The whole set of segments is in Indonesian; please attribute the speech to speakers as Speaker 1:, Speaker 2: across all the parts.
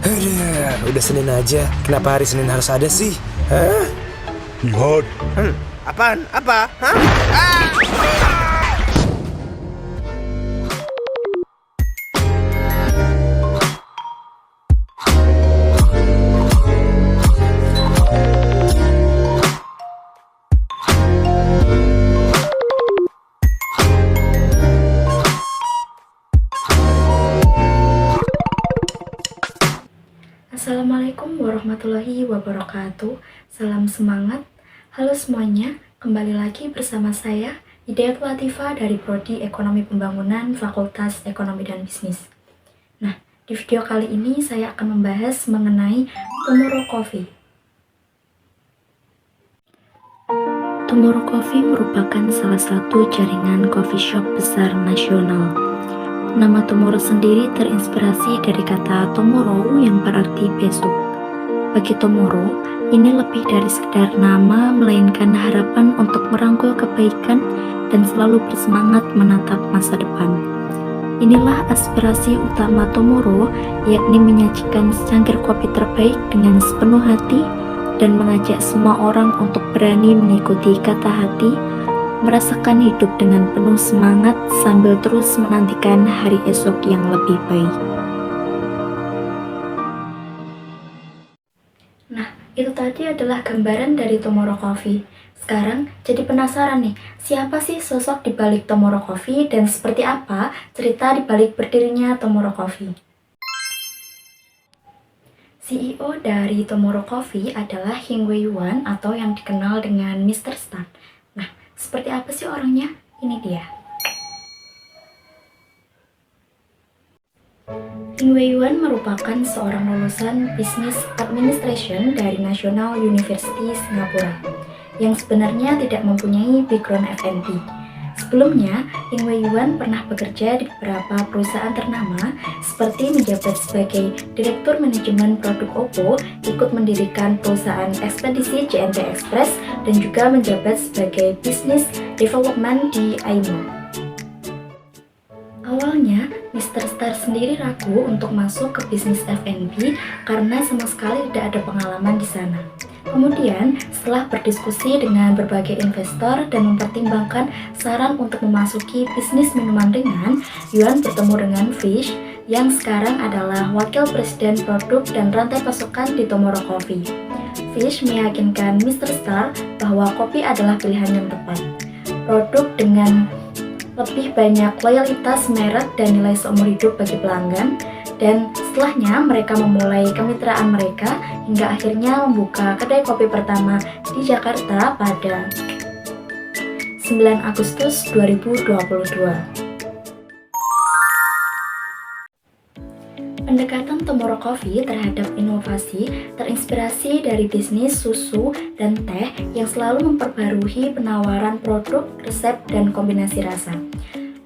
Speaker 1: Aduh, udah Senin aja. Kenapa hari Senin harus ada sih? Hah?
Speaker 2: Lihat,
Speaker 3: Apaan? Apa? Hah? Ah!
Speaker 4: Assalamualaikum warahmatullahi wabarakatuh. Salam semangat. Halo semuanya, kembali lagi bersama saya Hidayat Latifah dari Prodi Ekonomi Pembangunan Fakultas Ekonomi dan Bisnis. Nah, di video kali ini saya akan membahas mengenai Tomorrow Coffee. Tomorrow Coffee merupakan salah satu jaringan coffee shop besar nasional. Nama Tomorrow sendiri terinspirasi dari kata tomorrow yang berarti besok. Bagi Tomorrow, ini lebih dari sekedar nama, melainkan harapan untuk merangkul kebaikan dan selalu bersemangat menatap masa depan. Inilah aspirasi utama Tomorrow, yakni menyajikan secangkir kopi terbaik dengan sepenuh hati dan mengajak semua orang untuk berani mengikuti kata hati, merasakan hidup dengan penuh semangat sambil terus menantikan hari esok yang lebih baik. Nah, itu tadi adalah gambaran dari Tomorrow Coffee. Sekarang jadi penasaran nih, siapa sih sosok di balik Tomorrow Coffee dan seperti apa cerita di balik berdirinya Tomorrow Coffee? CEO dari Tomorrow Coffee adalah Hing-Wei Yuan atau yang dikenal dengan Mr. Star. Nah, seperti apa sih orangnya? Ini dia. Hing-Wei Yuan merupakan seorang lulusan Business Administration dari National University Singapura yang sebenarnya tidak mempunyai background F&B. Sebelumnya, Hing-Wei Yuan pernah bekerja di beberapa perusahaan ternama seperti menjabat sebagai Direktur Manajemen Produk Oppo, ikut mendirikan perusahaan ekspedisi JNT Express, dan juga menjabat sebagai Business Development di Aimo. Awalnya, Mr. Star sendiri ragu untuk masuk ke bisnis F&B karena sama sekali tidak ada pengalaman di sana. Kemudian, setelah berdiskusi dengan berbagai investor dan mempertimbangkan saran untuk memasuki bisnis minuman ringan, Yuan bertemu dengan Fish yang sekarang adalah Wakil Presiden Produk dan Rantai Pasokan di Tomorrow Coffee. Fish meyakinkan Mr. Star bahwa kopi adalah pilihan yang tepat. Produk dengan lebih banyak loyalitas merek dan nilai seumur hidup bagi pelanggan, dan setelahnya mereka memulai kemitraan mereka hingga akhirnya membuka kedai kopi pertama di Jakarta pada 9 Agustus 2022. Pendekatan Tomorrow Coffee terhadap inovasi terinspirasi dari bisnis susu dan teh yang selalu memperbarui penawaran produk, resep, dan kombinasi rasa.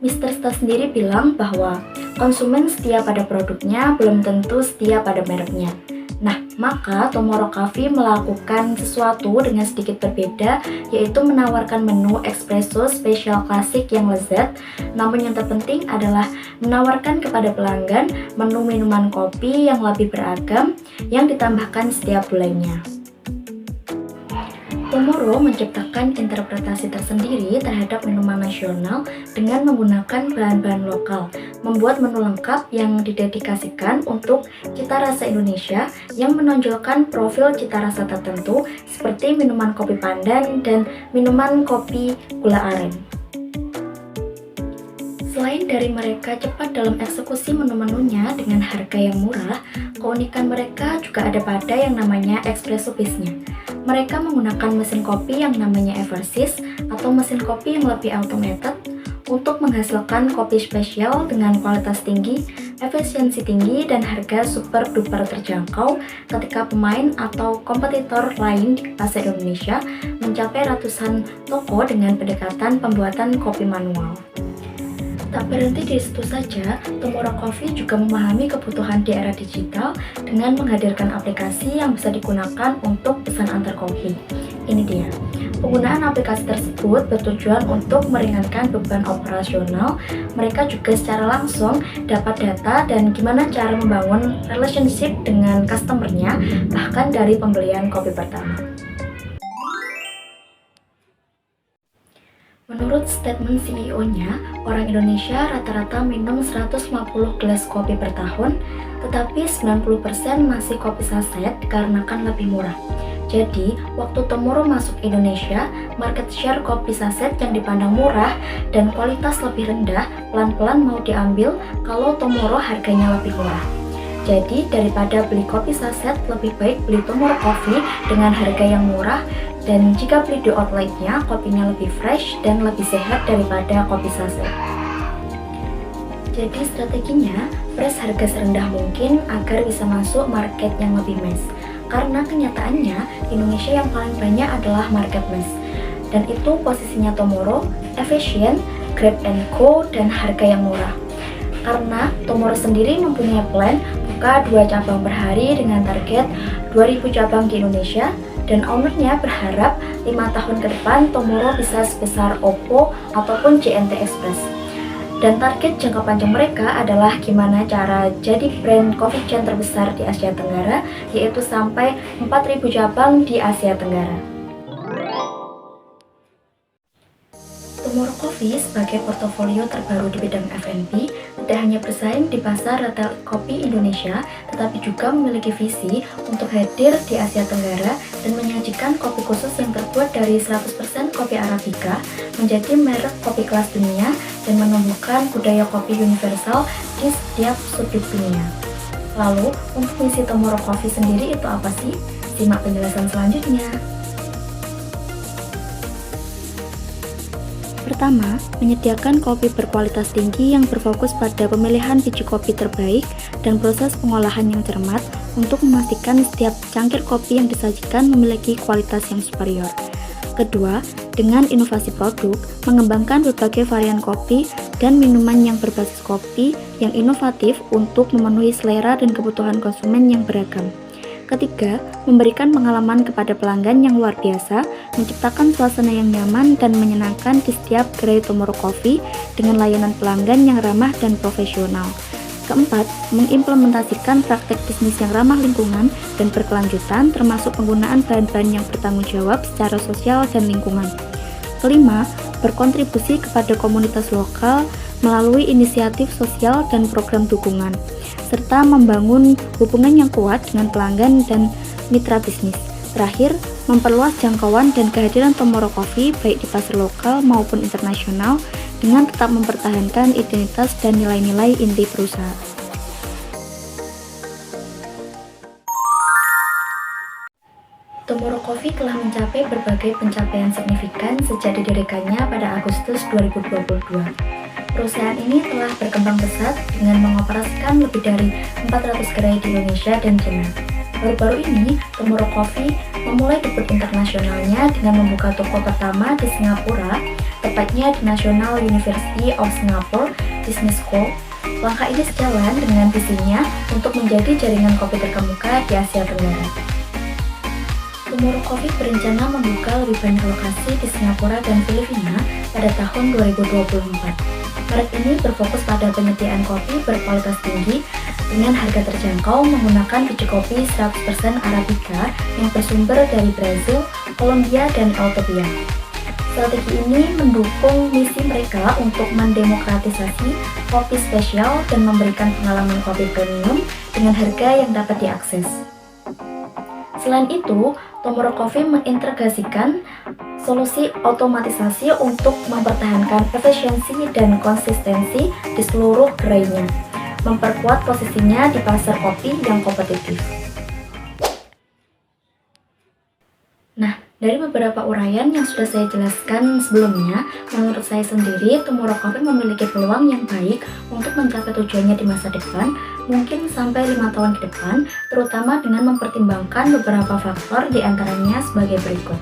Speaker 4: Mr. Star sendiri bilang bahwa konsumen setia pada produknya belum tentu setia pada mereknya. Nah, maka Tomorrow Coffee melakukan sesuatu dengan sedikit berbeda, yaitu menawarkan menu espresso spesial klasik yang lezat. Namun yang terpenting adalah menawarkan kepada pelanggan menu minuman kopi yang lebih beragam yang ditambahkan setiap bulannya. Tomorrow menciptakan interpretasi tersendiri terhadap minuman nasional dengan menggunakan bahan-bahan lokal, membuat menu lengkap yang didedikasikan untuk cita rasa Indonesia yang menonjolkan profil cita rasa tertentu seperti minuman kopi pandan dan minuman kopi gula aren. Selain dari mereka cepat dalam eksekusi menu-menunya dengan harga yang murah, keunikan mereka juga ada pada yang namanya espresso pace-nya. Mereka menggunakan mesin kopi yang namanya Eversys atau mesin kopi yang lebih automated untuk menghasilkan kopi spesial dengan kualitas tinggi, efisiensi tinggi, dan harga super duper terjangkau ketika pemain atau kompetitor lain di pasar Indonesia mencapai ratusan toko dengan pendekatan pembuatan kopi manual. Tak berhenti di situ saja, Tomorrow Coffee juga memahami kebutuhan di era digital dengan menghadirkan aplikasi yang bisa digunakan untuk pesan antar kopi. ini dia. Penggunaan aplikasi tersebut bertujuan untuk meringankan beban operasional. Mereka juga secara langsung dapat data dan gimana cara membangun relationship dengan customer-nya, bahkan dari pembelian kopi pertama. Menurut statement CEO-nya, orang Indonesia rata-rata minum 150 gelas kopi per tahun, tetapi 90% masih kopi saset dikarenakan lebih murah. Jadi, waktu Tomorrow masuk Indonesia, market share kopi saset yang dipandang murah dan kualitas lebih rendah pelan-pelan mau diambil kalau Tomorrow harganya lebih murah. Jadi, daripada beli kopi saset, lebih baik beli Tomorrow Coffee dengan harga yang murah, dan jika beli di outletnya, kopinya lebih fresh dan lebih sehat daripada kopi saset. Jadi strateginya, press harga serendah mungkin agar bisa masuk market yang lebih mass. Karena kenyataannya, Indonesia yang paling banyak adalah market mass. Dan itu posisinya Tomorrow, efisien, Grab & Co, dan harga yang murah. Karena Tomorrow sendiri mempunyai plan buka 2 cabang per hari dengan target 2000 cabang di Indonesia, dan ownernya berharap 5 tahun ke depan Tomorrow bisa sebesar Oppo ataupun JNT Express. Dan target jangka panjang mereka adalah gimana cara jadi brand coffee chain terbesar di Asia Tenggara, yaitu sampai 4.000 cabang di Asia Tenggara. Tomorrow Coffee sebagai portofolio terbaru di bidang F&B tidak hanya bersaing di pasar retail kopi Indonesia, tetapi juga memiliki visi untuk hadir di Asia Tenggara dan menyajikan kopi khusus yang terbuat dari 100% kopi Arabica menjadi merek kopi kelas dunia dan menumbuhkan budaya kopi universal di setiap sudut dunia. Lalu, untuk misi Tomorrow Coffee sendiri itu apa sih? Simak penjelasan selanjutnya. Pertama, menyediakan kopi berkualitas tinggi yang berfokus pada pemilihan biji kopi terbaik dan proses pengolahan yang cermat untuk memastikan setiap cangkir kopi yang disajikan memiliki kualitas yang superior. Kedua, dengan inovasi produk, mengembangkan berbagai varian kopi dan minuman yang berbasis kopi yang inovatif untuk memenuhi selera dan kebutuhan konsumen yang beragam. Ketiga, memberikan pengalaman kepada pelanggan yang luar biasa, menciptakan suasana yang nyaman dan menyenangkan di setiap gerai Tomorrow Coffee dengan layanan pelanggan yang ramah dan profesional. Keempat, mengimplementasikan praktek bisnis yang ramah lingkungan dan berkelanjutan termasuk penggunaan bahan-bahan yang bertanggung jawab secara sosial dan lingkungan. Kelima, berkontribusi kepada komunitas lokal melalui inisiatif sosial dan program dukungan, serta membangun hubungan yang kuat dengan pelanggan dan mitra bisnis. Terakhir, memperluas jangkauan dan kehadiran Tomorrow Coffee baik di pasar lokal maupun internasional dengan tetap mempertahankan identitas dan nilai-nilai inti perusahaan. Tomorrow Coffee telah mencapai berbagai pencapaian signifikan sejak didirikannya pada Agustus 2022. Perusahaan ini telah berkembang pesat dengan mengoperasikan lebih dari 400 gerai di Indonesia dan China. Baru-baru ini, Tomorrow Coffee memulai debut internasionalnya dengan membuka toko pertama di Singapura, tepatnya di National University of Singapore Business School. Langkah ini sejalan dengan visinya untuk menjadi jaringan kopi terkemuka di Asia Tenggara. Tomorrow Coffee berencana membuka lebih banyak lokasi di Singapura dan Filipina pada tahun 2024. Merek ini berfokus pada penyediaan kopi berkualitas tinggi dengan harga terjangkau menggunakan biji kopi 100% Arabica yang bersumber dari Brazil, Kolombia, dan Ethiopia. Strategi ini mendukung misi mereka untuk mendemokratisasi kopi spesial dan memberikan pengalaman kopi premium dengan harga yang dapat diakses. Selain itu, Tomorrow Coffee mengintegrasikan solusi otomatisasi untuk mempertahankan efisiensi dan konsistensi di seluruh gerainya, memperkuat posisinya di pasar kopi yang kompetitif. Nah, dari beberapa uraian yang sudah saya jelaskan sebelumnya, menurut saya sendiri, Tomorrow Coffee memiliki peluang yang baik untuk mencapai tujuannya di masa depan, mungkin sampai 5 tahun ke depan, terutama dengan mempertimbangkan beberapa faktor diantaranya sebagai berikut.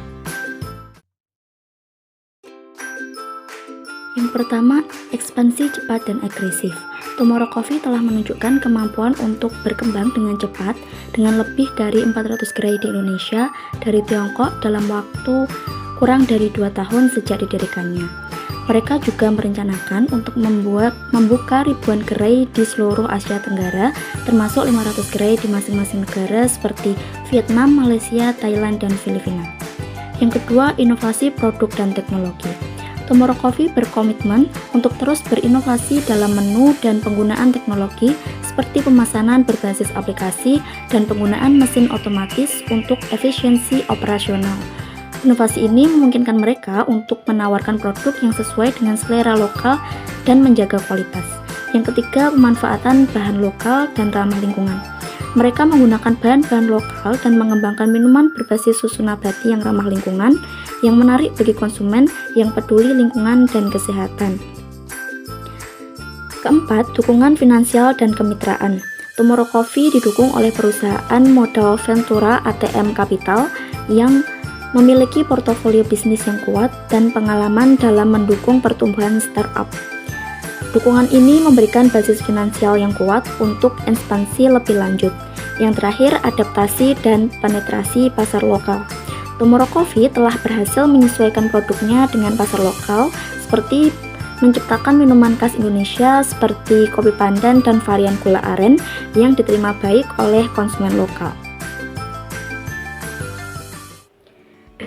Speaker 4: Yang pertama, ekspansi cepat dan agresif. Tomorrow Coffee telah menunjukkan kemampuan untuk berkembang dengan cepat dengan lebih dari 400 gerai di Indonesia dari Tiongkok dalam waktu kurang dari 2 tahun sejak didirikannya. Mereka juga merencanakan untuk membuka ribuan gerai di seluruh Asia Tenggara, termasuk 500 gerai di masing-masing negara seperti Vietnam, Malaysia, Thailand, dan Filipina. Yang kedua, inovasi produk dan teknologi. Tomorrow Coffee berkomitmen untuk terus berinovasi dalam menu dan penggunaan teknologi seperti pemesanan berbasis aplikasi dan penggunaan mesin otomatis untuk efisiensi operasional. Inovasi ini memungkinkan mereka untuk menawarkan produk yang sesuai dengan selera lokal dan menjaga kualitas. Yang ketiga, pemanfaatan bahan lokal dan ramah lingkungan. Mereka menggunakan bahan-bahan lokal dan mengembangkan minuman berbasis susu nabati yang ramah lingkungan, yang menarik bagi konsumen yang peduli lingkungan dan kesehatan. Keempat, dukungan finansial dan kemitraan. Tomorrow Coffee didukung oleh perusahaan modal Ventura ATM Capital yang memiliki portofolio bisnis yang kuat dan pengalaman dalam mendukung pertumbuhan startup. Dukungan ini memberikan basis finansial yang kuat untuk ekspansi lebih lanjut. Yang terakhir, adaptasi dan penetrasi pasar lokal. Tomorrow Coffee telah berhasil menyesuaikan produknya dengan pasar lokal, seperti menciptakan minuman khas Indonesia seperti kopi pandan dan varian gula aren yang diterima baik oleh konsumen lokal.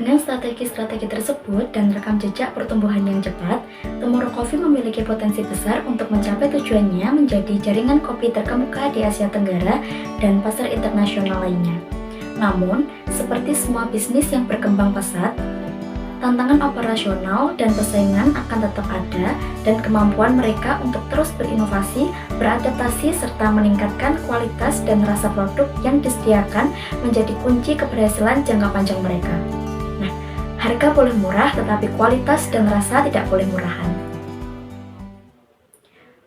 Speaker 4: Dengan strategi-strategi tersebut dan rekam jejak pertumbuhan yang cepat, Tomorrow Coffee memiliki potensi besar untuk mencapai tujuannya menjadi jaringan kopi terkemuka di Asia Tenggara dan pasar internasional lainnya. Namun, seperti semua bisnis yang berkembang pesat, tantangan operasional dan persaingan akan tetap ada dan kemampuan mereka untuk terus berinovasi, beradaptasi, serta meningkatkan kualitas dan rasa produk yang disediakan menjadi kunci keberhasilan jangka panjang mereka. Harga boleh murah, tetapi kualitas dan rasa tidak boleh murahan.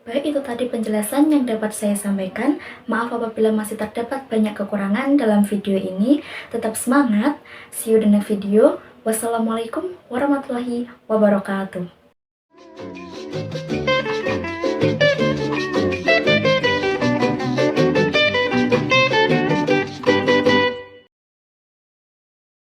Speaker 4: Baik, itu tadi penjelasan yang dapat saya sampaikan. Maaf apabila masih terdapat banyak kekurangan dalam video ini. Tetap semangat. See you in the next video. Wassalamualaikum warahmatullahi wabarakatuh.